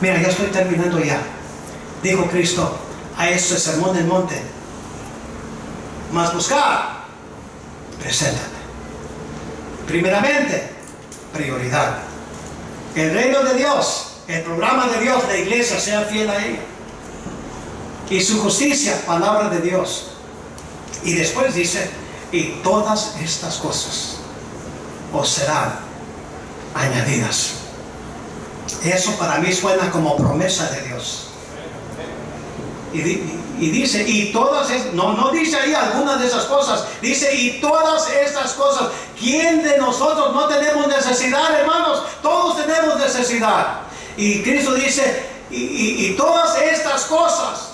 Mira, ya estoy terminando ya. Dijo Cristo a este sermón del monte: mas buscar, preséntate. Primeramente, prioridad. El reino de Dios, el programa de Dios, la iglesia, sea fiel a ella. Y su justicia, palabra de Dios. Y después dice, y todas estas cosas os serán añadidas. Eso para mí suena como promesa de Dios. Y dice, y todas, no dice ahí algunas de esas cosas, dice, y todas estas cosas. ¿Quién de nosotros no tenemos necesidad, hermanos? Todos tenemos necesidad. Y Cristo dice, y todas estas cosas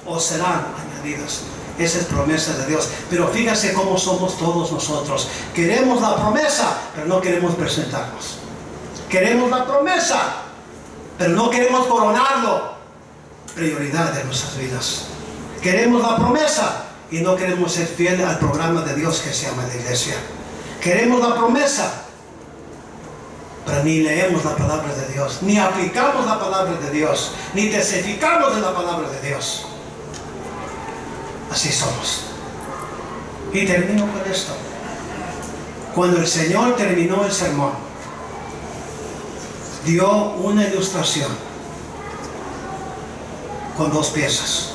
os serán añadidas. Esa es promesa de Dios. Pero fíjate cómo somos todos nosotros. Queremos la promesa, pero no queremos presentarnos. Queremos la promesa, pero no queremos coronarlo. Prioridad de nuestras vidas. Queremos la promesa y no queremos ser fieles al programa de Dios que se llama la iglesia. Queremos la promesa, pero ni leemos la palabra de Dios, ni aplicamos la palabra de Dios, ni testificamos de la palabra de Dios. Así somos. Y termino con esto. Cuando el Señor terminó el sermón, dio una ilustración con dos piezas.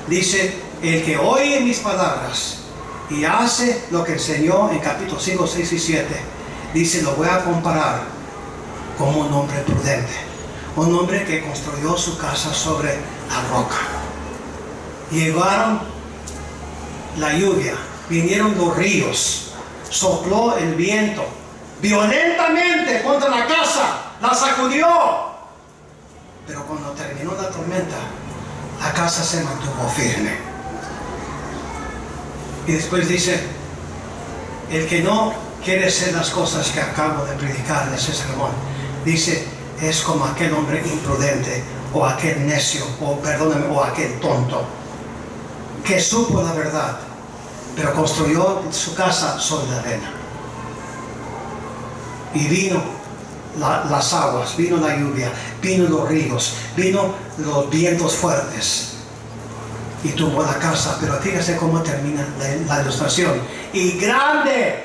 Dice, el que oye mis palabras y hace lo que enseñó en capítulo 5, 6 y 7, dice, lo voy a comparar como un hombre prudente, un hombre que construyó su casa sobre la roca. Llegaron la lluvia, vinieron los ríos, sopló el viento violentamente contra la casa, la sacudió. Pero cuando terminó la tormenta, la casa se mantuvo firme. Y después dice, el que no quiere hacer las cosas que acabo de predicar en ese sermón, dice, es como aquel hombre imprudente, o aquel necio, o aquel tonto, que supo la verdad, pero construyó su casa sobre la arena. Y vino las aguas, vino la lluvia, vino los ríos, vino los vientos fuertes y tuvo la casa. Pero fíjese cómo termina la ilustración. Y grande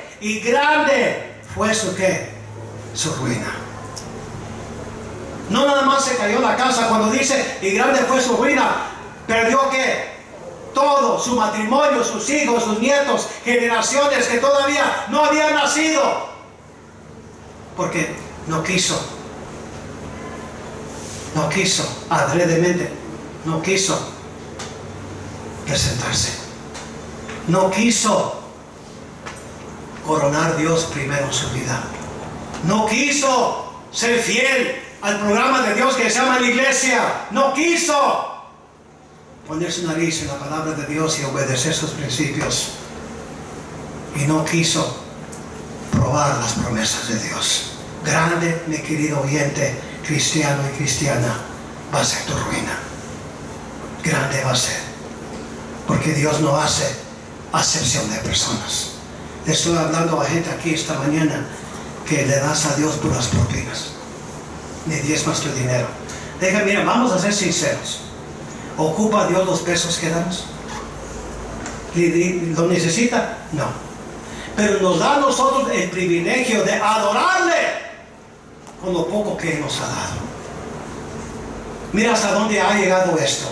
fue su ruina. No nada más se cayó la casa. Cuando dice y grande fue su ruina, perdió ¿qué? Todo, su matrimonio, sus hijos, sus nietos, generaciones que todavía no habían nacido, porque no quiso adredemente, no quiso presentarse, no quiso coronar a Dios primero en su vida. No quiso ser fiel al programa de Dios que se llama la iglesia. No quiso poner su nariz en la palabra de Dios y obedecer sus principios. Y no quiso probar las promesas de Dios. Grande, mi querido oyente, cristiano y cristiana, va a ser tu ruina. Grande va a ser. Porque Dios no hace acepción de personas. Estoy hablando a gente aquí esta mañana que le das a Dios puras propinas. Ni diezmas tu dinero. Mira, vamos a ser sinceros. ¿Ocupa Dios los pesos que damos? ¿Lo necesita? No. Pero nos da a nosotros el privilegio de adorarle con lo poco que Él nos ha dado. Mira hasta dónde ha llegado esto.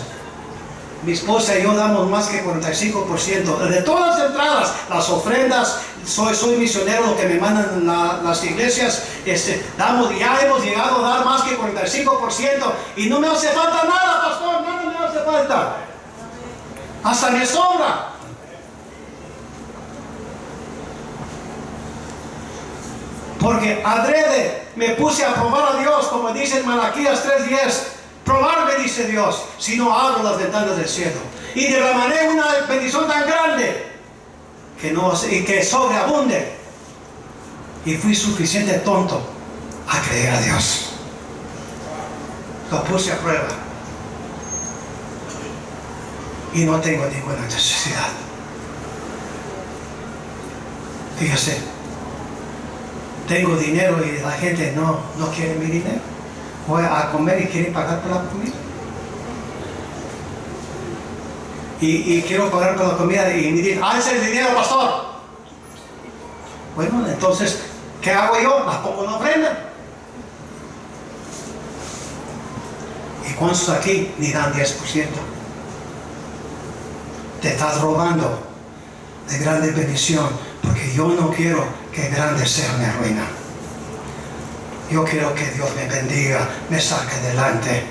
Mi esposa y yo damos más que 45% de todas las entradas, las ofrendas. Soy misionero, lo que me mandan las iglesias, ya hemos llegado a dar más que 45% y no me hace falta nada, pastor, nada me hace falta. Hasta me sobra. Porque adrede me puse a probar a Dios, como dice en Malaquías 3:10. Probarme, dice Dios, si no abro las ventanas del cielo. Y derramaré una bendición tan grande que sobreabunde. Y fui suficiente tonto a creer a Dios. Lo puse a prueba. Y no tengo ninguna necesidad. Fíjese, tengo dinero y la gente no quiere mi dinero. Voy a comer y quieren pagar por la comida. Y quiero pagar por la comida y me dicen, ese es el dinero, pastor. Bueno, entonces, ¿qué hago yo? Las pongo en la ofrenda. ¿Y cuántos aquí ni dan 10%? Te estás robando de grande bendición, porque yo no quiero que grande sea mi ruina. Yo quiero que Dios me bendiga, me saque adelante.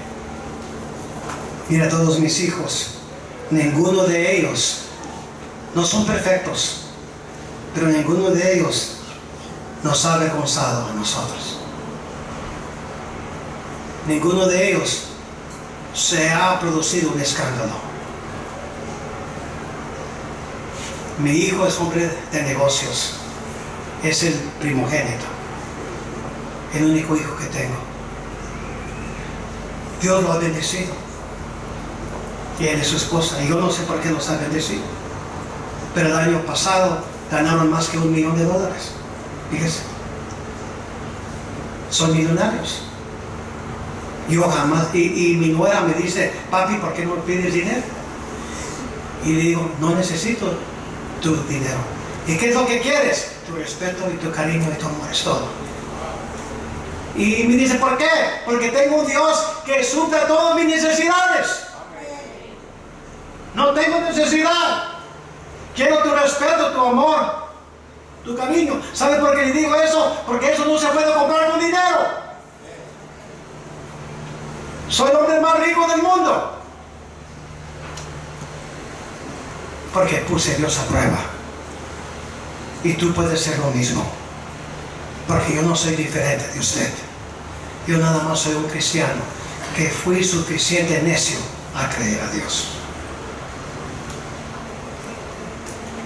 Mira, todos mis hijos, ninguno de ellos no son perfectos, pero ninguno de ellos nos ha avergonzado a nosotros. Ninguno de ellos se ha producido un escándalo. Mi hijo es hombre de negocios, es el primogénito. El único hijo que tengo. Dios lo ha bendecido. Y él es su esposa. Y yo no sé por qué los ha bendecido. Pero el año pasado ganaron más que $1 millón. Fíjese. Son millonarios. Yo jamás. Y mi nuera me dice, papi, ¿por qué no pides dinero? Y le digo, no necesito tu dinero. ¿Y qué es lo que quieres? Tu respeto y tu cariño y tu amor, es todo. Y me dice, ¿por qué? Porque tengo un Dios que suple todas mis necesidades. No tengo necesidad. Quiero tu respeto, tu amor, tu cariño. ¿Sabe por qué le digo eso? Porque eso no se puede comprar con dinero. Soy el hombre más rico del mundo. Porque puse a Dios a prueba. Y tú puedes ser lo mismo. Porque yo no soy diferente de usted. Yo nada más soy un cristiano que fui suficiente necio a creer a Dios.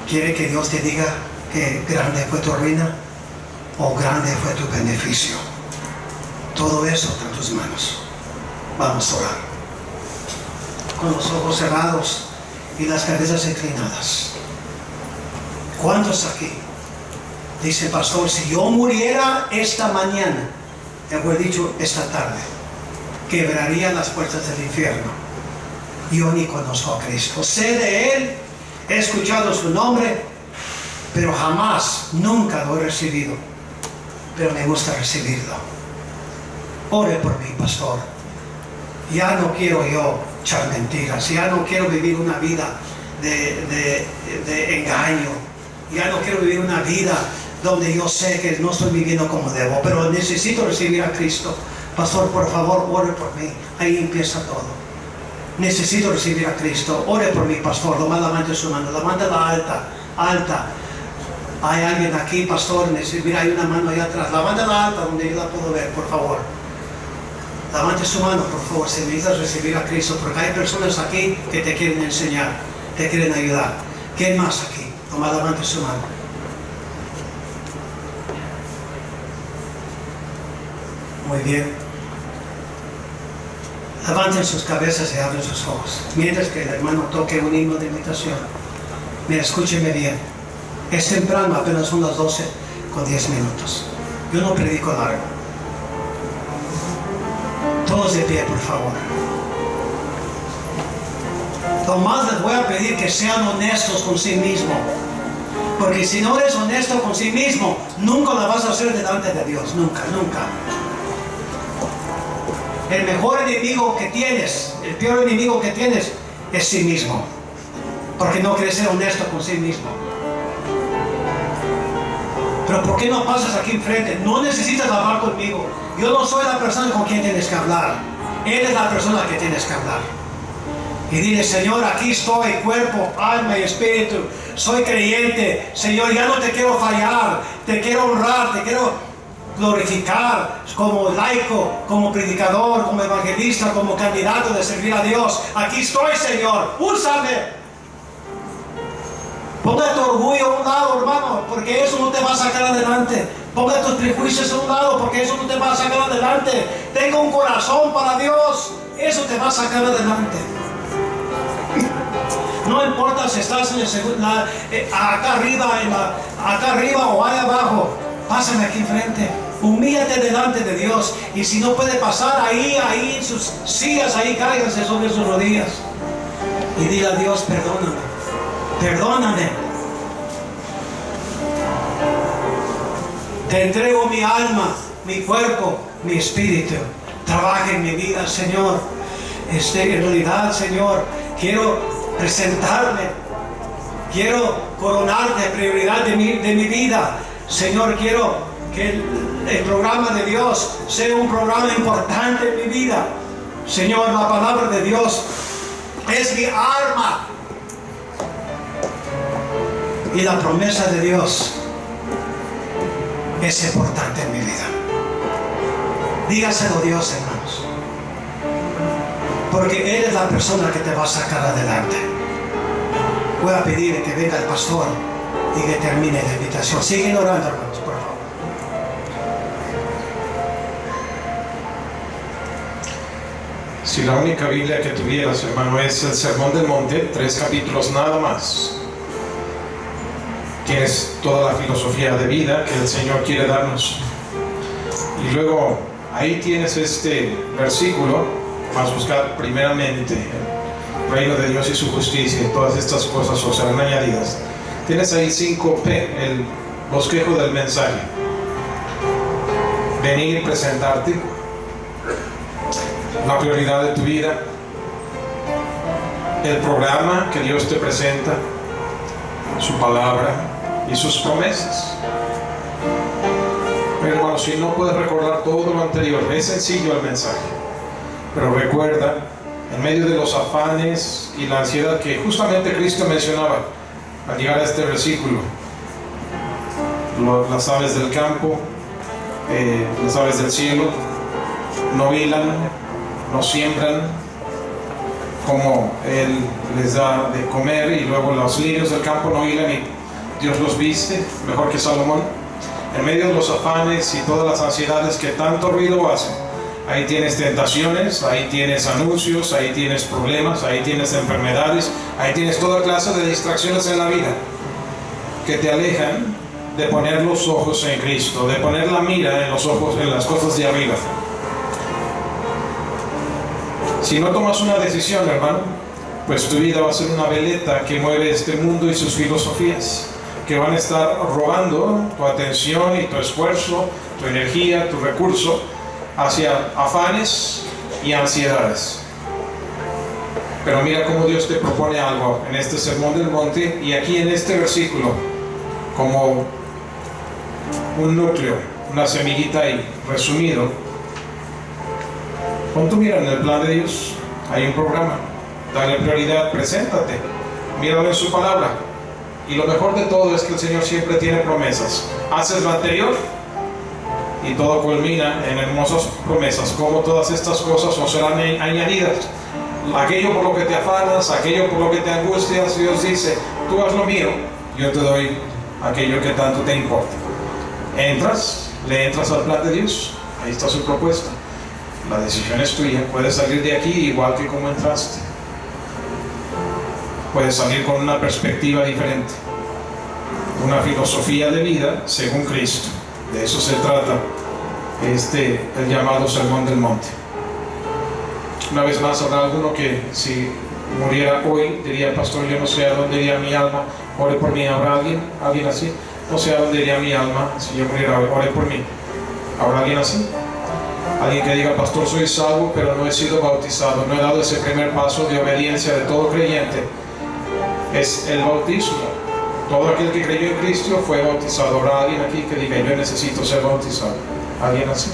¿Quiere que Dios te diga que grande fue tu ruina o grande fue tu beneficio? Todo eso está en tus manos. Vamos a orar. Con los ojos cerrados y las cabezas inclinadas. ¿Cuántos aquí? Dice, pastor, si yo muriera esta mañana, mejor dicho, esta tarde, quebraría las puertas del infierno. Yo ni conozco a Cristo. Sé de Él, he escuchado su nombre, pero jamás, nunca lo he recibido. Pero me gusta recibirlo. Ore por mí, pastor. Ya no quiero yo echar mentiras. Ya no quiero vivir una vida de engaño. Ya no quiero vivir una vida donde yo sé que no estoy viviendo como debo, pero necesito recibir a Cristo. Pastor, por favor, ore por mí. Ahí empieza todo. Necesito recibir a Cristo. Ore por mí, pastor. Nomás levante su mano. Levántala alta, alta. Hay alguien aquí, pastor, mira, hay una mano allá atrás. Levántala alta donde yo la puedo ver, por favor. Levante su mano, por favor, si necesitas recibir a Cristo, porque hay personas aquí que te quieren enseñar, te quieren ayudar. ¿Quién más aquí? Toma, levante su mano. Muy bien. Levanten sus cabezas y abren sus ojos. Mientras que el hermano toque un himno de invitación. Mira, escúcheme bien. Es temprano, apenas son las 12:10. Yo no predico largo. Todos de pie, por favor. Tomás, les voy a pedir que sean honestos con sí mismos. Porque si no eres honesto con sí mismo, nunca la vas a hacer delante de Dios. Nunca, nunca. El mejor enemigo que tienes, el peor enemigo que tienes, es sí mismo. Porque no quieres ser honesto con sí mismo. Pero ¿por qué no pasas aquí enfrente? No necesitas hablar conmigo. Yo no soy la persona con quien tienes que hablar. Él es la persona que tienes que hablar. Y dile, Señor, aquí estoy, cuerpo, alma y espíritu. Soy creyente. Señor, ya no te quiero fallar. Te quiero honrar, te quiero glorificar como laico, como predicador, como evangelista, como candidato de servir a Dios. Aquí estoy, Señor. Úsame. Ponga tu orgullo a un lado, hermano, porque eso no te va a sacar adelante. Ponga tus prejuicios a un lado, porque eso no te va a sacar adelante. Tenga un corazón para Dios, eso te va a sacar adelante. No importa si estás en el segundo, acá arriba o allá abajo. Pásame aquí enfrente. Humíllate delante de Dios. Y si no puede pasar, ahí en sus sillas, ahí cáiganse sobre sus rodillas. Y dile a Dios, perdóname. Perdóname. Te entrego mi alma, mi cuerpo, mi espíritu. Trabaja en mi vida, Señor. En realidad, Señor, quiero presentarme. Quiero coronar de prioridad de mi vida. Señor, quiero que el programa de Dios sea un programa importante en mi vida. Señor, la palabra de Dios es mi arma. Y la promesa de Dios es importante en mi vida. Dígaselo a Dios, hermanos. Porque Él es la persona que te va a sacar adelante. Voy a pedir que venga el pastor y que termine la invitación. Siguen orando, hermanos, por favor. Si la única Biblia que tuvieras, hermano, es el Sermón del Monte, 3 capítulos nada más, tienes toda la filosofía de vida que el Señor quiere darnos. Y luego ahí tienes este versículo: vas a buscar primeramente el reino de Dios y su justicia, y todas estas cosas os serán añadidas. Tienes ahí 5P, el bosquejo del mensaje: venir y presentarte, la prioridad de tu vida, el programa que Dios te presenta, su palabra y sus promesas. Pero hermano, si no puedes recordar todo lo anterior, es sencillo el mensaje, pero recuerda, en medio de los afanes y la ansiedad que justamente Cristo mencionaba al llegar a este versículo, las aves del campo, las aves del cielo, no hilan, no siembran, como Él les da de comer, y luego los lirios del campo no hilan y Dios los viste mejor que Salomón. En medio de los afanes y todas las ansiedades que tanto ruido hacen, ahí tienes tentaciones, ahí tienes anuncios, ahí tienes problemas, ahí tienes enfermedades, ahí tienes toda clase de distracciones en la vida que te alejan de poner los ojos en Cristo, de poner la mira en los ojos, en las cosas de arriba. Si no tomas una decisión, hermano, pues tu vida va a ser una veleta que mueve este mundo y sus filosofías, que van a estar robando tu atención y tu esfuerzo, tu energía, tu recurso hacia afanes y ansiedades. Pero mira cómo Dios te propone algo en este Sermón del Monte y aquí en este versículo, como un núcleo, una semillita ahí, resumido. Pon tu mira en el plan de Dios, hay un programa, dale prioridad, preséntate, míralo en su palabra. Y lo mejor de todo es que el Señor siempre tiene promesas. Haces lo anterior y todo culmina en hermosas promesas, como todas estas cosas os serán añadidas. Aquello por lo que te afanas, aquello por lo que te angustias, Dios dice, tú haz lo mío, yo te doy aquello que tanto te importa. Le entras al plan de Dios, ahí está su propuesta. La decisión es tuya, puedes salir de aquí igual que como entraste. Puedes salir con una perspectiva diferente, una filosofía de vida según Cristo. De eso se trata el llamado Sermón del Monte. Una vez más, habrá alguno que si muriera hoy diría, pastor, yo no sé a dónde iría mi alma, ore por mí. ¿Habrá alguien así? No sé a dónde iría mi alma si yo muriera hoy, ore por mí. ¿Habrá alguien así? Alguien que diga, pastor, soy salvo pero no he sido bautizado, no he dado ese primer paso de obediencia de todo creyente. Es el bautismo. Todo aquel que creyó en Cristo fue bautizado. ¿Habrá alguien aquí que diga, yo necesito ser bautizado? ¿Alguien así?